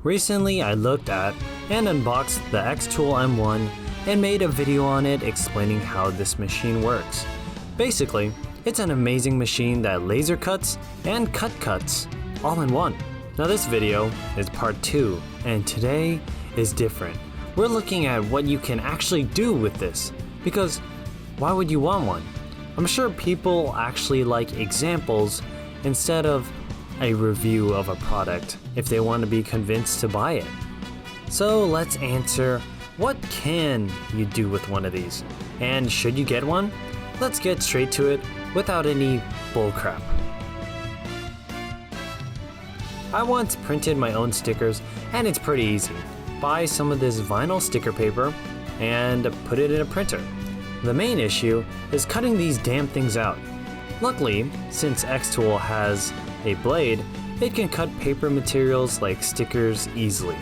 Recently, I looked at and unboxed the xTool M1 and made a video on it explaining how this machine works. Basically, it's an amazing machine that laser cuts and cuts all in one. Now this video is part 2, and today is different. We're looking at what you can actually do with this, because why would you want one? I'm sure people actually like examples instead of a review of a product if they want to be convinced to buy it. So let's answer, what can you do with one of these? And should you get one? Let's get straight to it without any bullcrap. I once printed my own stickers, and it's pretty easy. Buy some of this vinyl sticker paper and put it in a printer. The main issue is cutting these damn things out. Luckily, since xTool has a blade, it can cut paper materials like stickers easily.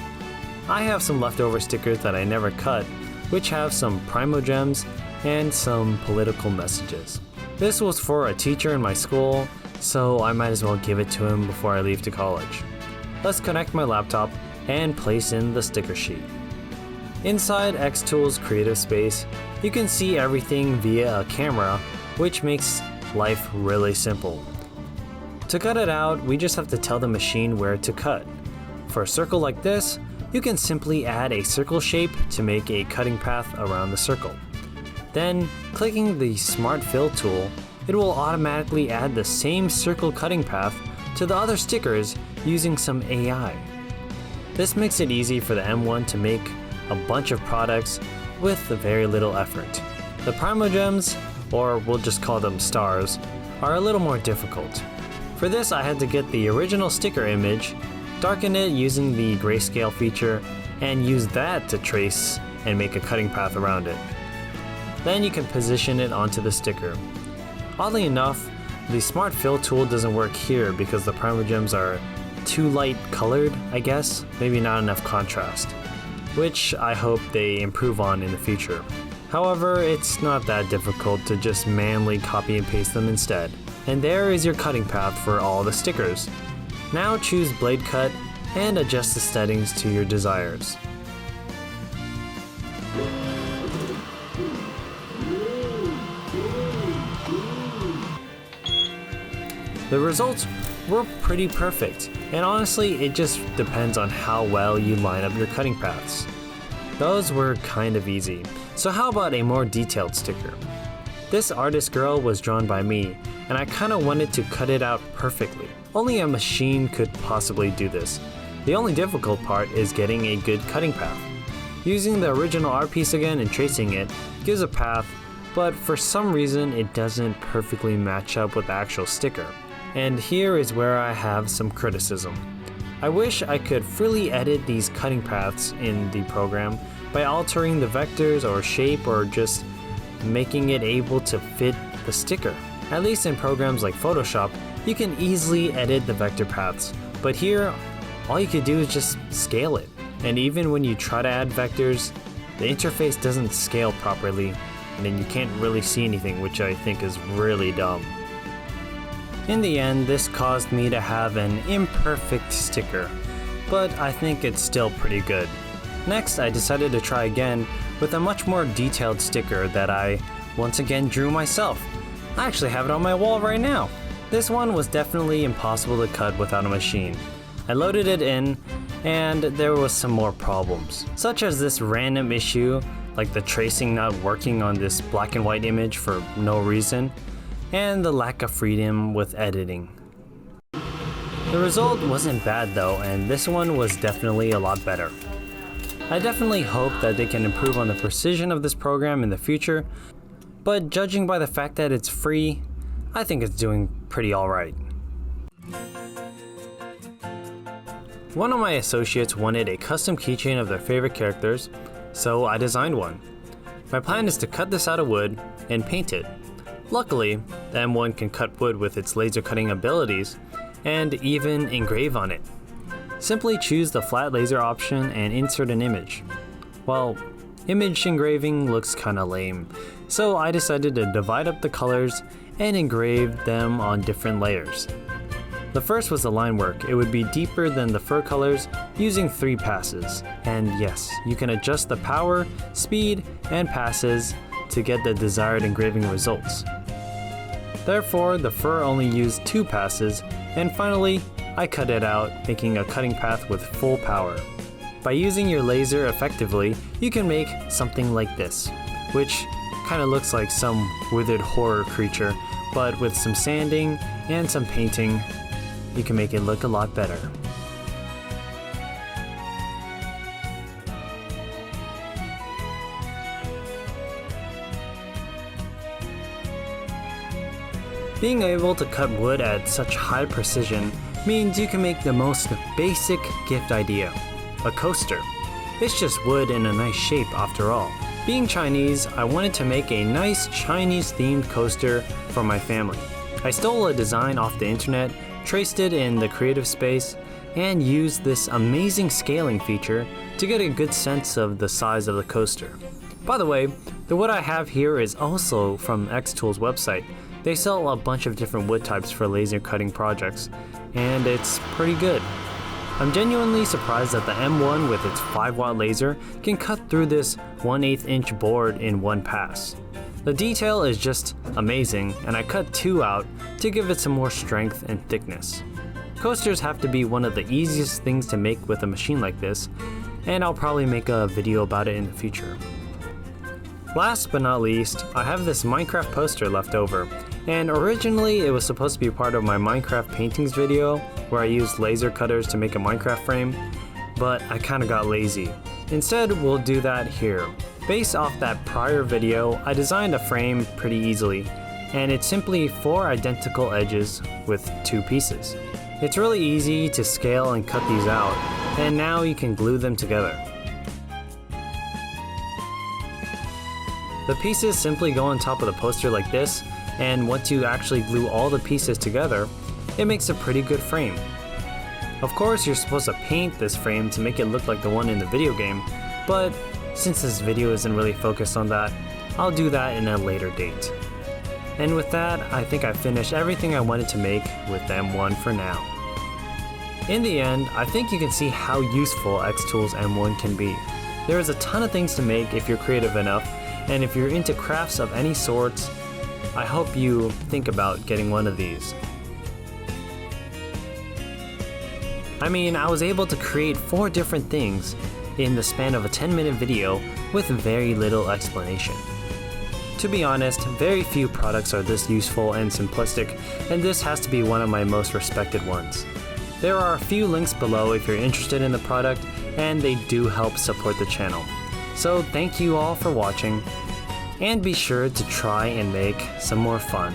I have some leftover stickers that I never cut, which have some primogems and some political messages. This was for a teacher in my school, so I might as well give it to him before I leave to college. Let's connect my laptop and place in the sticker sheet. Inside xTool's creative space, you can see everything via a camera, which makes life really simple. To cut it out, we just have to tell the machine where to cut. For a circle like this, you can simply add a circle shape to make a cutting path around the circle. Then, clicking the Smart Fill tool, it will automatically add the same circle cutting path to the other stickers using some AI. This makes it easy for the M1 to make a bunch of products with very little effort. The primogems, or we'll just call them stars, are a little more difficult. For this, I had to get the original sticker image, darken it using the grayscale feature, and use that to trace and make a cutting path around it. Then you can position it onto the sticker. Oddly enough, the Smart Fill tool doesn't work here because the primogems are too light colored, I guess, maybe not enough contrast, which I hope they improve on in the future. However, it's not that difficult to just manually copy and paste them instead. And there is your cutting path for all the stickers. Now choose Blade Cut and adjust the settings to your desires. The results were pretty perfect, and honestly, it just depends on how well you line up your cutting paths. Those were kind of easy, so how about a more detailed sticker? This artist girl was drawn by me, and I kinda wanted to cut it out perfectly. Only a machine could possibly do this. The only difficult part is getting a good cutting path. Using the original art piece again and tracing it gives a path, but for some reason it doesn't perfectly match up with the actual sticker. And here is where I have some criticism. I wish I could freely edit these cutting paths in the program by altering the vectors or shape, or just making it able to fit the sticker. At least in programs like Photoshop, you can easily edit the vector paths, but here, all you could do is just scale it. And even when you try to add vectors, the interface doesn't scale properly, and then you can't really see anything, which I think is really dumb. In the end, this caused me to have an imperfect sticker, but I think it's still pretty good. Next, I decided to try again with a much more detailed sticker that I once again drew myself. I actually have it on my wall right now. This one was definitely impossible to cut without a machine. I loaded it in, and there was some more problems, such as this random issue, like the tracing not working on this black and white image for no reason, and the lack of freedom with editing. The result wasn't bad though, and this one was definitely a lot better. I definitely hope that they can improve on the precision of this program in the future, but judging by the fact that it's free, I think it's doing pretty alright. One of my associates wanted a custom keychain of their favorite characters, so I designed one. My plan is to cut this out of wood and paint it. Luckily, the M1 can cut wood with its laser cutting abilities, and even engrave on it. Simply choose the flat laser option and insert an image. Well, image engraving looks kinda lame, so I decided to divide up the colors and engrave them on different layers. The first was the line work. It would be deeper than the fur colors using 3 passes. And yes, you can adjust the power, speed, and passes to get the desired engraving results. Therefore, the fur only used 2 passes, and finally, I cut it out, making a cutting path with full power. By using your laser effectively, you can make something like this, which kind of looks like some withered horror creature, but with some sanding and some painting, you can make it look a lot better. Being able to cut wood at such high precision means you can make the most basic gift idea, a coaster. It's just wood in a nice shape after all. Being Chinese, I wanted to make a nice Chinese-themed coaster for my family. I stole a design off the internet, traced it in the creative space, and used this amazing scaling feature to get a good sense of the size of the coaster. By the way, the wood I have here is also from xTool's website. They sell a bunch of different wood types for laser cutting projects, and it's pretty good. I'm genuinely surprised that the M1 with its 5-watt laser can cut through this 1/8 inch board in one pass. The detail is just amazing, and I cut 2 out to give it some more strength and thickness. Coasters have to be one of the easiest things to make with a machine like this, and I'll probably make a video about it in the future. Last but not least, I have this Minecraft poster left over, and originally it was supposed to be part of my Minecraft paintings video where I used laser cutters to make a Minecraft frame, but I kinda got lazy. Instead, we'll do that here. Based off that prior video, I designed a frame pretty easily, and it's simply 4 identical edges with 2 pieces. It's really easy to scale and cut these out, and now you can glue them together. The pieces simply go on top of the poster like this, and once you actually glue all the pieces together, it makes a pretty good frame. Of course, you're supposed to paint this frame to make it look like the one in the video game, but since this video isn't really focused on that, I'll do that in a later date. And with that, I think I've finished everything I wanted to make with the M1 for now. In the end, I think you can see how useful xTool's M1 can be. There is a ton of things to make if you're creative enough, and if you're into crafts of any sorts, I hope you think about getting one of these. I mean, I was able to create 4 different things in the span of a 10-minute video with very little explanation. To be honest, very few products are this useful and simplistic, and this has to be one of my most respected ones. There are a few links below if you're interested in the product, and they do help support the channel. So thank you all for watching, and be sure to try and make some more fun.